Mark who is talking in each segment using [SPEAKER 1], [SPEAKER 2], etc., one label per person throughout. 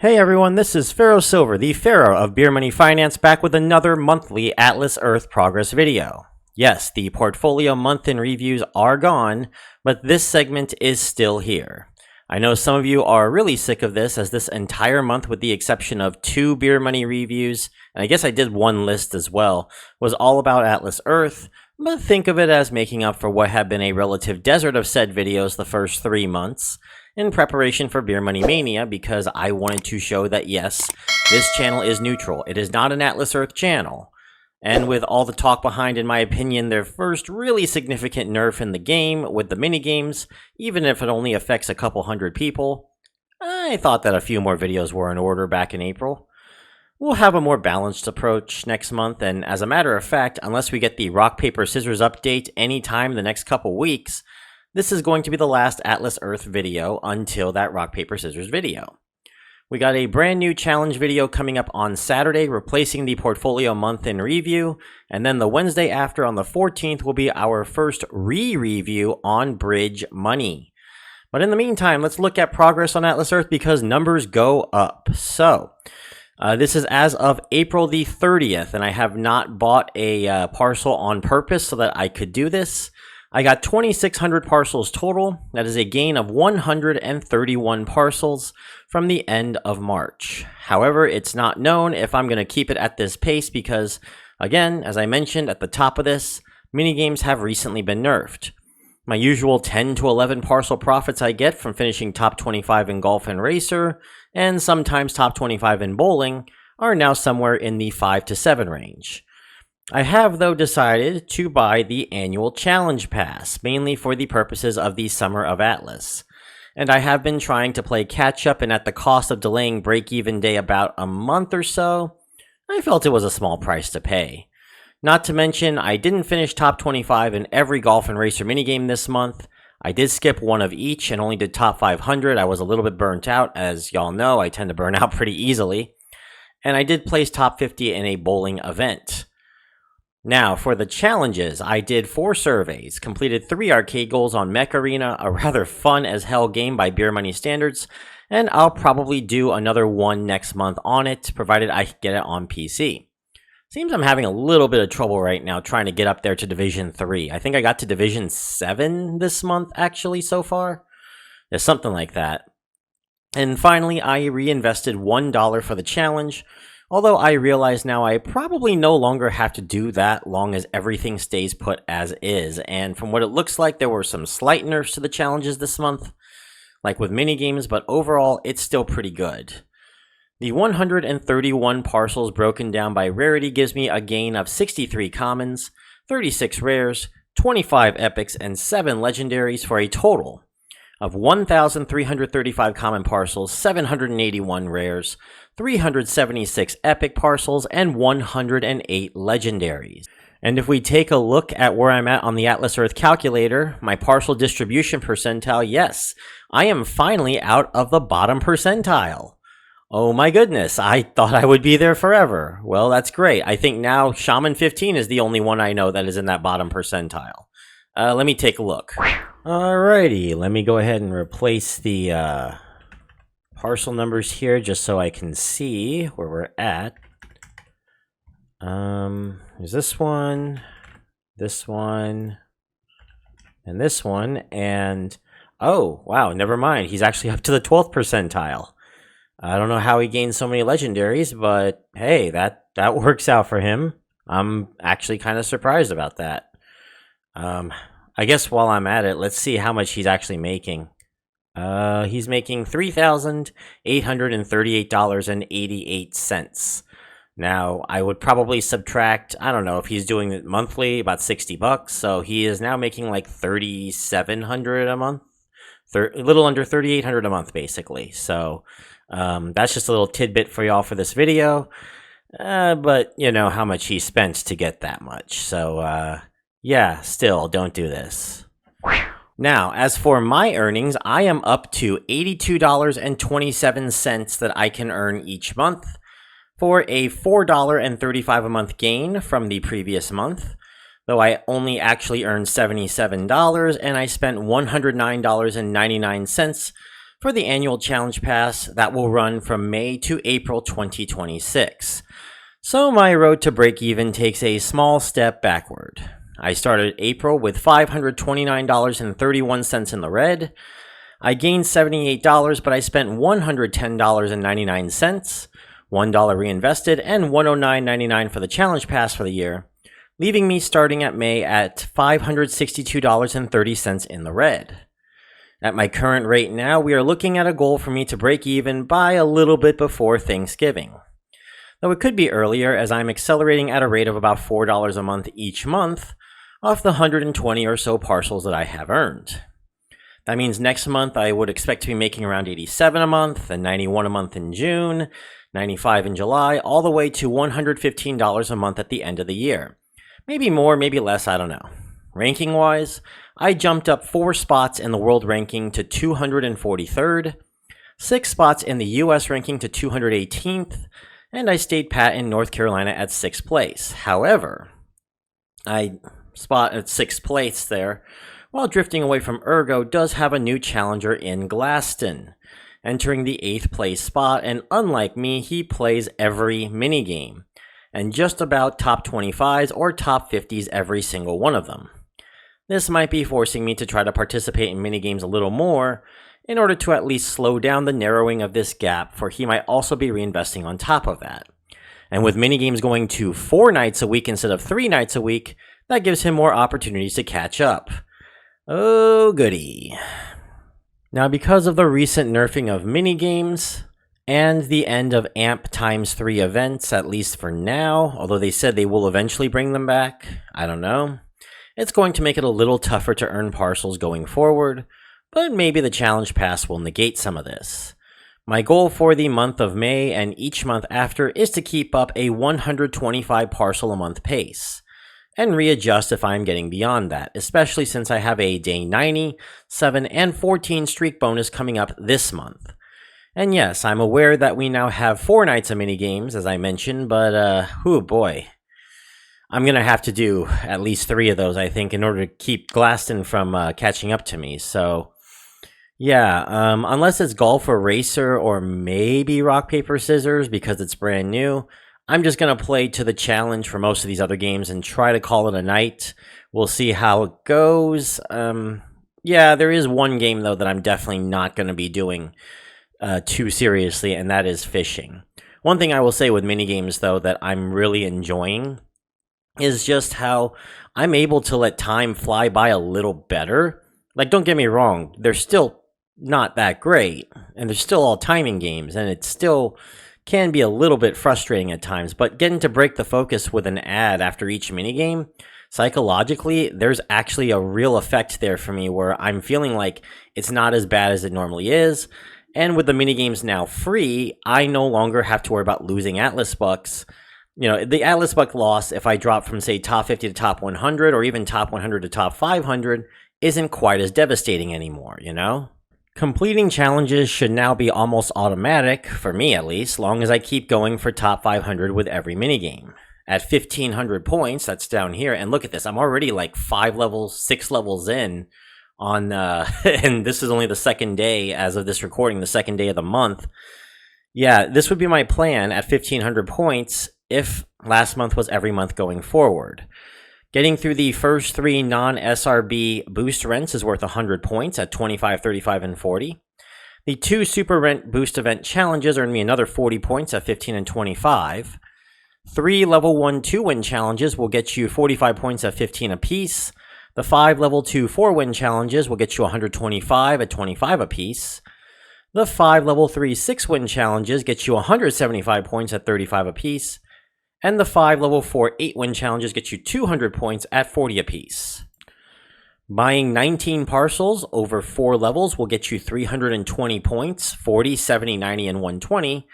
[SPEAKER 1] Hey everyone, this is Pharaoh Silver, the Pharaoh of Beer Money Finance, back with another monthly Atlas Earth progress video. Yes, the portfolio month in reviews are gone, but this segment is still here. I know some of you are really sick of this, as this entire month, with the exception of 2 Beer Money reviews, and I guess I did one list as well, was all about Atlas Earth, but think of it as making up for what had been a relative desert of said videos the first 3 months, in preparation for Beer Money Mania, because I wanted to show that yes, this channel is neutral. It is not an Atlas Earth channel. And with all the talk behind, in my opinion, their first really significant nerf in the game with the minigames, even if it only affects a couple hundred people, I thought that a few more videos were in order back in April. We'll have a more balanced approach next month, and as a matter of fact, unless we get the rock, paper, scissors update anytime in the next couple weeks, this is going to be the last Atlas Earth video until that rock, paper, scissors video. We got a brand new challenge video coming up on Saturday, replacing the portfolio month in review, and then the Wednesday after, on the 14th, will be our first re-review on Bridge Money. But in the meantime, let's look at progress on Atlas Earth, because numbers go up. So, this is as of April the 30th, and I have not bought a parcel on purpose so that I could do this. I got 2,600 parcels total. That is a gain of 131 parcels from the end of March. However, it's not known if I'm going to keep it at this pace because, again, as I mentioned at the top of this, minigames have recently been nerfed. My usual 10 to 11 parcel profits I get from finishing top 25 in golf and racer, and sometimes top 25 in bowling, are now somewhere in the 5 to 7 range. I have, though, decided to buy the annual challenge pass, mainly for the purposes of the Summer of Atlas. And I have been trying to play catch-up, and at the cost of delaying break-even day about a month or so, I felt it was a small price to pay. Not to mention, I didn't finish top 25 in every golf and racer minigame this month. I did skip one of each and only did top 500. I was a little bit burnt out. As y'all know, I tend to burn out pretty easily. And I did place top 50 in a bowling event. Now, for the challenges, I did 4 surveys, completed 3 arcade goals on Mech Arena, a rather fun-as-hell game by Beer Money standards, and I'll probably do another one next month on it, provided I get it on PC. Seems I'm having a little bit of trouble right now trying to get up there to Division 3. I think I got to Division 7 this month, actually, so far. There's something like that. And finally, I reinvested $1 for the challenge, although I realize now I probably no longer have to do that long as everything stays put as is. And from what it looks like, there were some slight nerfs to the challenges this month, like with minigames, but overall, it's still pretty good. The 131 parcels broken down by rarity gives me a gain of 63 commons, 36 rares, 25 epics, and 7 legendaries for a total of 1,335 common parcels, 781 rares, 376 epic parcels, and 108 legendaries. And if we take a look at where I'm at on the Atlas Earth calculator, my parcel distribution percentile, yes, I am finally out of the bottom percentile. Oh my goodness, I thought I would be there forever. Well, that's great. I think now Shaman 15 is the only one I know that is in that bottom percentile. Let me take a look. Alrighty, let me go ahead and replace the parcel numbers here just so I can see where we're at. There's this one, and this one, and oh, wow, never mind. He's actually up to the 12th percentile. I don't know how he gained so many legendaries, but hey, that works out for him. I'm actually kind of surprised about that. I guess while I'm at it, let's see how much he's actually making. He's making $3,838.88. Now, I would probably subtract, I don't know, if he's doing it monthly, about $60, so he is now making like $3,700 a month. A little under $3,800 a month, basically. So, that's just a little tidbit for y'all for this video. But, you know how much he spent to get that much. So, yeah, still, don't do this. Now, as for my earnings, I am up to $82.27 that I can earn each month, for a $4.35 a month gain from the previous month, though I only actually earned $77, and I spent $109.99 for the annual challenge pass that will run from May to April 2026. So my road to break even takes a small step backward. I started April with $529.31 in the red. I gained $78, but I spent $110.99, $1 reinvested, and $109.99 for the challenge pass for the year, leaving me starting at May at $562.30 in the red. At my current rate now, we are looking at a goal for me to break even by a little bit before Thanksgiving. Though it could be earlier, as I'm accelerating at a rate of about $4 a month each month off the 120 or so parcels that I have earned. That means next month I would expect to be making around 87 a month, and 91 a month in June, 95 in July, all the way to $115 a month at the end of the year. Maybe more, maybe less, I don't know. Ranking-wise, I jumped up 4 spots in the world ranking to 243rd, 6 spots in the US ranking to 218th, and I stayed pat in North Carolina at 6th place. However, I spot at 6th place there, while drifting away from Ergo, does have a new challenger in Glaston, entering the 8th place spot, and unlike me, he plays every minigame, and just about top 25s or top 50s every single one of them. This might be forcing me to try to participate in minigames a little more, in order to at least slow down the narrowing of this gap, for he might also be reinvesting on top of that. And with minigames going to 4 nights a week instead of 3 nights a week, that gives him more opportunities to catch up. Oh, goody. Now, because of the recent nerfing of minigames and the end of AMP ×3 events, at least for now, although they said they will eventually bring them back, I don't know, it's going to make it a little tougher to earn parcels going forward, but maybe the challenge pass will negate some of this. My goal for the month of May and each month after is to keep up a 125 parcel a month pace, and readjust if I'm getting beyond that, especially since I have a day 90, 7, and 14 streak bonus coming up this month. And yes, I'm aware that we now have 4 nights of minigames, as I mentioned, but oh boy. I'm going to have to do at least 3 of those, I think, in order to keep Glaston from catching up to me. So, yeah, unless it's Golf or Racer or maybe Rock, Paper, Scissors because it's brand new, I'm just going to play to the challenge for most of these other games and try to call it a night. We'll see how it goes. Yeah, there is one game, though, that I'm definitely not going to be doing too seriously, and that is fishing. One thing I will say with minigames, though, that I'm really enjoying is just how I'm able to let time fly by a little better. Like, don't get me wrong, they're still not that great, and they're still all timing games, and it still can be a little bit frustrating at times, but getting to break the focus with an ad after each minigame, psychologically, there's actually a real effect there for me where I'm feeling like it's not as bad as it normally is, and with the minigames now free, I no longer have to worry about losing Atlas Bucks. You know, the Atlas Buck loss, if I drop from, say, top 50 to top 100, or even top 100 to top 500, isn't quite as devastating anymore, you know? Completing challenges should now be almost automatic, for me at least, long as I keep going for top 500 with every minigame. At 1,500 points, that's down here, and look at this, I'm already like 5 levels, 6 levels in on, and this is only the second day, as of this recording, the second day of the month. Yeah, this would be my plan at 1,500 points if last month was every month going forward. Getting through the first 3 non-SRB boost rents is worth 100 points at 25, 35, and 40. The 2 super rent boost event challenges earn me another 40 points at 15 and 25. 3 level 1 2-win challenges will get you 45 points at 15 apiece. The 5 level 2 4-win challenges will get you 125 at 25 apiece. The 5 level 3 6-win challenges get you 175 points at 35 apiece. And the 5 level 4 8-win challenges get you 200 points at 40 apiece. Buying 19 parcels over 4 levels will get you 320 points, 40, 70, 90, and 120.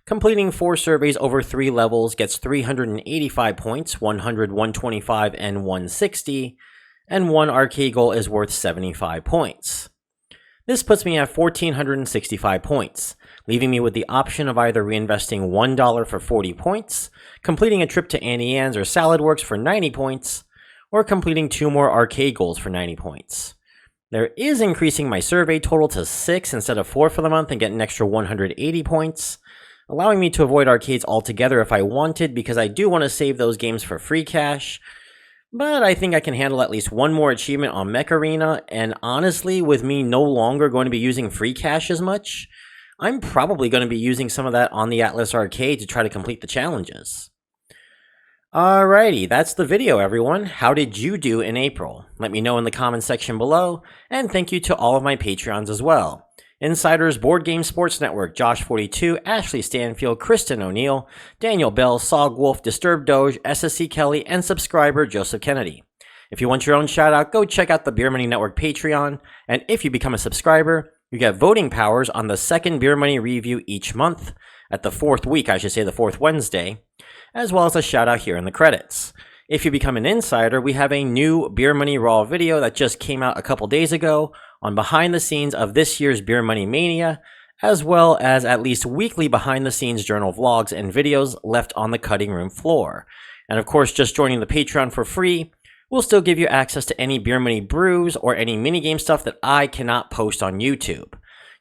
[SPEAKER 1] Completing 4 surveys over 3 levels gets 385 points, 100, 125, and 160. And 1 arcade goal is worth 75 points. This puts me at 1,465 points, leaving me with the option of either reinvesting $1 for 40 points, completing a trip to Annie Ann's or Salad Works for 90 points, or completing 2 more arcade goals for 90 points. There is increasing my survey total to 6 instead of 4 for the month and get an extra 180 points, allowing me to avoid arcades altogether if I wanted, because I do want to save those games for free cash. But I think I can handle at least one more achievement on Mech Arena, and honestly, with me no longer going to be using free cash as much, I'm probably going to be using some of that on the Atlas Arcade to try to complete the challenges. Alrighty, that's the video, everyone. How did you do in April? Let me know in the comments section below, and thank you to all of my Patreons as well. Insiders, Board Game Sports Network, Josh42, Ashley Stanfield, Kristen O'Neill, Daniel Bell, Sog Wolf, Disturbed Doge, SSC Kelly, and subscriber Joseph Kennedy. If you want your own shout out, go check out the Beer Money Network Patreon, and if you become a subscriber, you get voting powers on the second Beer Money review each month, at the fourth week, I should say the fourth Wednesday, as well as a shout out here in the credits. If you become an insider, we have a new Beer Money Raw video that just came out a couple days ago on behind the scenes of this year's Beer Money Mania, as well as at least weekly behind the scenes journal vlogs and videos left on the cutting room floor. And of course, just joining the Patreon for free will still give you access to any Beer Money brews or any minigame stuff that I cannot post on YouTube.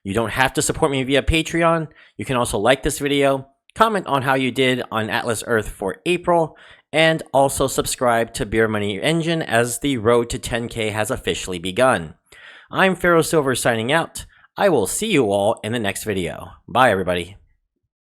[SPEAKER 1] You don't have to support me via Patreon. You can also like this video, comment on how you did on Atlas Earth for April, and also subscribe to Beer Money Engine as the road to 10K has officially begun. I'm Pharaoh Silver signing out. I will see you all in the next video. Bye, everybody.